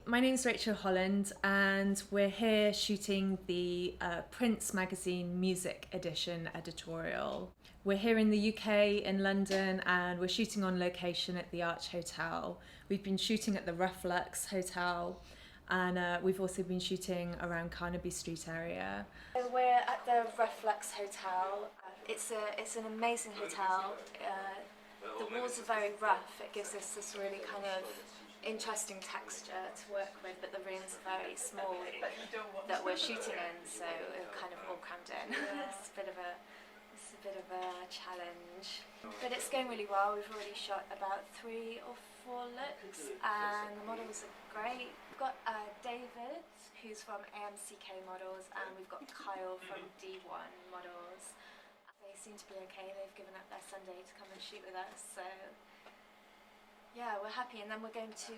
My name's Rachel Holland, and we're here shooting the Prince Magazine Music Edition editorial. We're here in the UK, in London, and we're shooting on location at the Arch Hotel. We've been shooting at the Reflux Hotel, and we've also been shooting around Carnaby Street area. We're at the Reflux Hotel. It's an amazing hotel. The walls are very rough. It gives us this really kind of interesting texture to work with, but the rooms are very small that we're shooting in, so we're kind of all crammed in. It's a bit of a challenge, but it's going really well. We've already shot about 3 or 4 looks, and the models are great. We've got David, who's from AMCK Models, and we've got Kyle from D1 Models. They seem to be okay. They've given up their Sunday to come and shoot with us, so yeah, we're happy. And then we're going to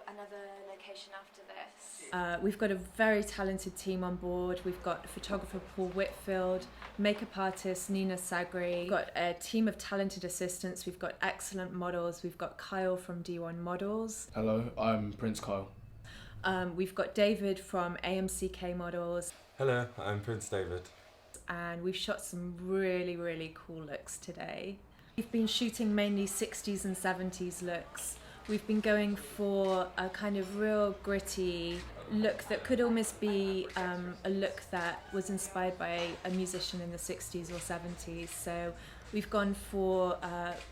another location after this. We've got a very talented team on board. We've got photographer Paul Whitfield, makeup artist Nina Sagri. We've got a team of talented assistants. We've got excellent models. We've got Kyle from D1 Models. Hello, I'm Prince Kyle. We've got David from AMCK Models. Hello, I'm Prince David. And we've shot some really, really cool looks today. We've been shooting mainly 60s and 70s looks. We've been going for a kind of real gritty look that could almost be a look that was inspired by a musician in the 60s or 70s. So we've gone for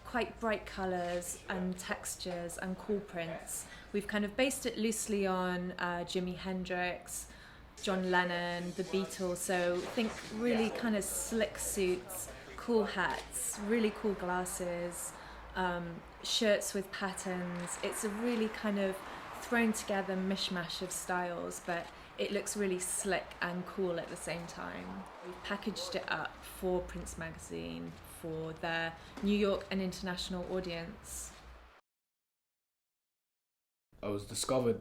quite bright colours and textures and cool prints. We've kind of based it loosely on Jimi Hendrix, John Lennon, the Beatles, so think really kind of slick suits, cool hats, really cool glasses, shirts with patterns. It's a really kind of thrown together mishmash of styles, but it looks really slick and cool at the same time. We've packaged it up for Prince Magazine for their New York and international audience. I was discovered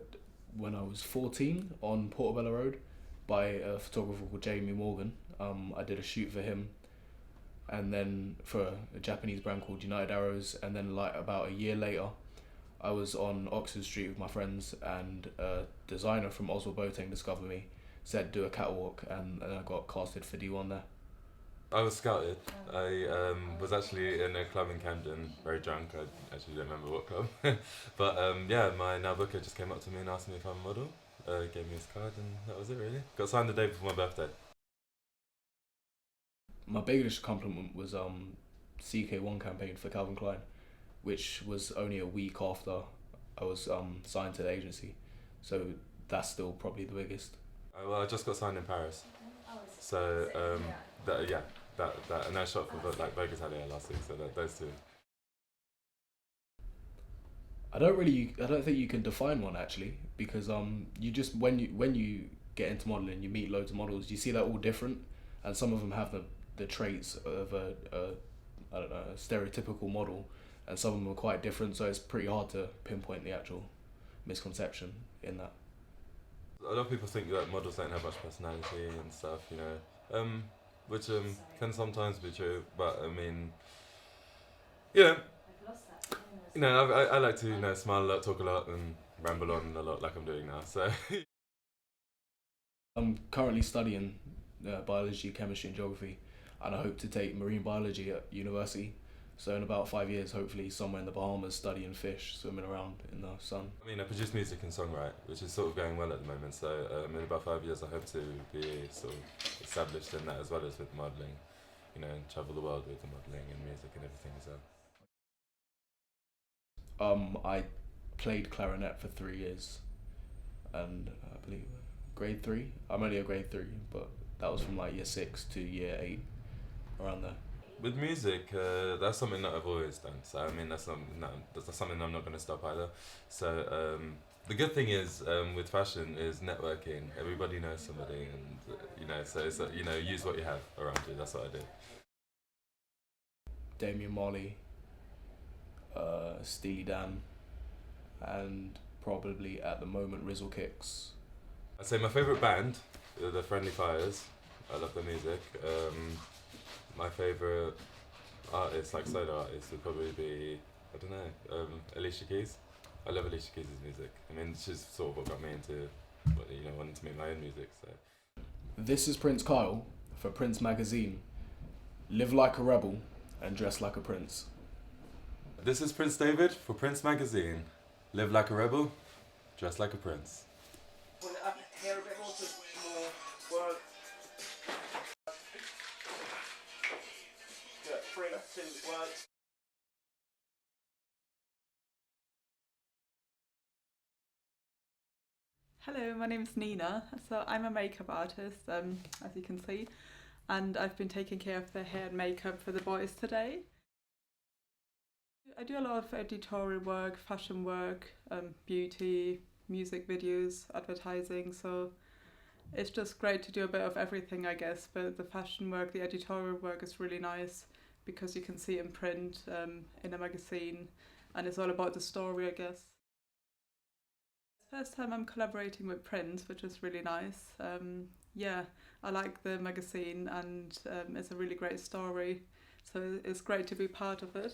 when I was 14 on Portobello Road by a photographer called Jamie Morgan. I did a shoot for him, and then for a Japanese brand called United Arrows, and then like about a year later I was on Oxford Street with my friends, and a designer from Oswald Boateng discovered me, said do a catwalk, and I got casted for D1 there. I was scouted. I was actually in a club in Camden, very drunk. I actually don't remember what club. But yeah, my now booker just came up to me and asked me if I'm a model. Gave me his card, and that was it really. Got signed the day before my birthday. My biggest compliment was CK1 campaign for Calvin Klein, which was only a week after I was signed to the agency. So that's still probably the biggest. Well, I just got signed in Paris. So that and I shot for like Vogue Italia last week. So those two. I don't think you can define one actually, because you just when you get into modeling, you meet loads of models, you see they're all different, and some of them have the traits of a stereotypical model, and some of them are quite different, so it's pretty hard to pinpoint the actual misconception in that. A lot of people think that models don't have much personality and stuff, you know, which can sometimes be true, but I mean, I like to smile a lot, talk a lot, and ramble on a lot like I'm doing now. So I'm currently studying biology, chemistry, and geography, and I hope to take marine biology at university. So in about 5 years, hopefully somewhere in the Bahamas, studying fish, swimming around in the sun. I mean, I produce music and songwrite, which is sort of going well at the moment. So in about 5 years, I hope to be sort of established in that as well as with modelling, and travel the world with the modelling and music and everything as well. I played clarinet for 3 years, and I believe grade 3. I'm only a grade 3, but that was from like year 6 to year 8, around there. With music, that's something that I've always done. So I mean, that's something I'm not going to stop either. So the good thing is with fashion is networking. Everybody knows somebody, and so it's use what you have around you. That's what I do. Damian Marley, Steely Dan, and probably at the moment Rizzle Kicks. I'd say my favourite band, the Friendly Fires. I love their music. My favourite artist, like solo artist, would probably be, I don't know, Alicia Keys. I love Alicia Keys' music. I mean, she's sort of what got me into, wanting to make my own music. So. This is Prince Kyle for Prince Magazine. Live like a rebel and dress like a prince. This is Prince David for Prince Magazine. Live like a rebel, dress like a prince. Pull it up here a bit more, just more work. Good, 3, 2, work. Hello, my name is Nina. So I'm a makeup artist, as you can see, and I've been taking care of the hair and makeup for the boys today. I do a lot of editorial work, fashion work, beauty, music videos, advertising, so it's just great to do a bit of everything, I guess, but the fashion work, the editorial work is really nice because you can see it in print, in a magazine, and it's all about the story, I guess. First time I'm collaborating with Prince, which is really nice. Yeah, I like the magazine and it's a really great story, so it's great to be part of it.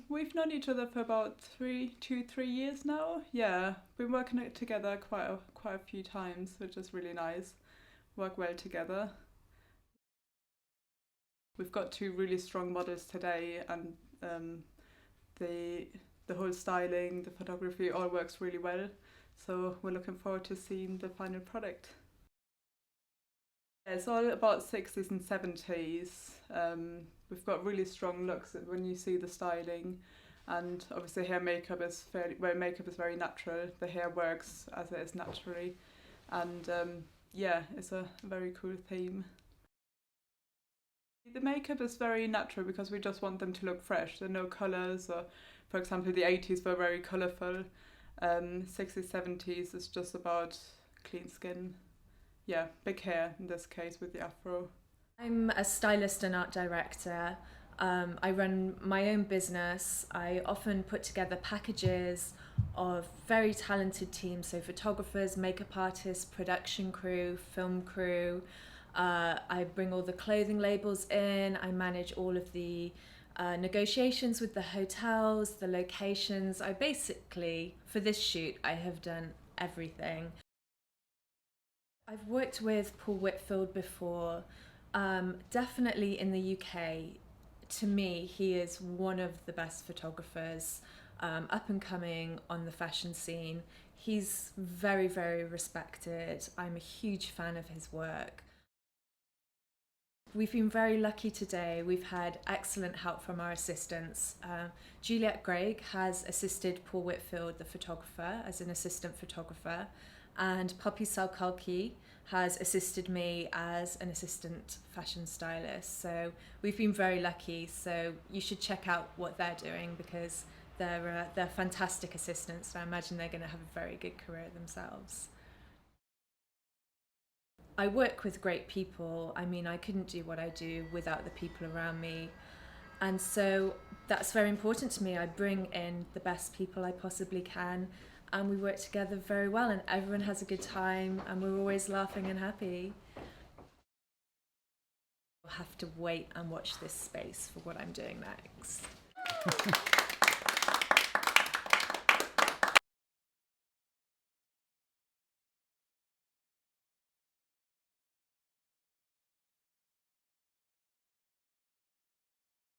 We've known each other for about 3 years now. Yeah, been working it together quite a few times, which is really nice. Work well together. We've got 2 really strong models today, and the whole styling, the photography all works really well. So we're looking forward to seeing the final product. It's all about 60s and 70s. We've got really strong looks when you see the styling, and obviously makeup is very natural. The hair works as it is naturally, and yeah, it's a very cool theme. The makeup is very natural because we just want them to look fresh. There are no colours, or for example the 80s were very colourful. 60s, 70s is just about clean skin. Yeah, big hair in this case with the afro. I'm a stylist and art director. I run my own business. I often put together packages of very talented teams, so photographers, makeup artists, production crew, film crew. I bring all the clothing labels in. I manage all of the negotiations with the hotels, the locations. I basically, for this shoot, I have done everything. I've worked with Paul Whitfield before, definitely in the UK. To me, he is one of the best photographers up and coming on the fashion scene. He's very, very respected. I'm a huge fan of his work. We've been very lucky today. We've had excellent help from our assistants. Juliet Greig has assisted Paul Whitfield, the photographer, as an assistant photographer, and Poppy Salkalki has assisted me as an assistant fashion stylist. So we've been very lucky. So you should check out what they're doing because they're fantastic assistants. So I imagine they're going to have a very good career themselves. I work with great people. I mean, I couldn't do what I do without the people around me. And so that's very important to me. I bring in the best people I possibly can, and we work together very well, and everyone has a good time, and we're always laughing and happy. You'll have to wait and watch this space for what I'm doing next.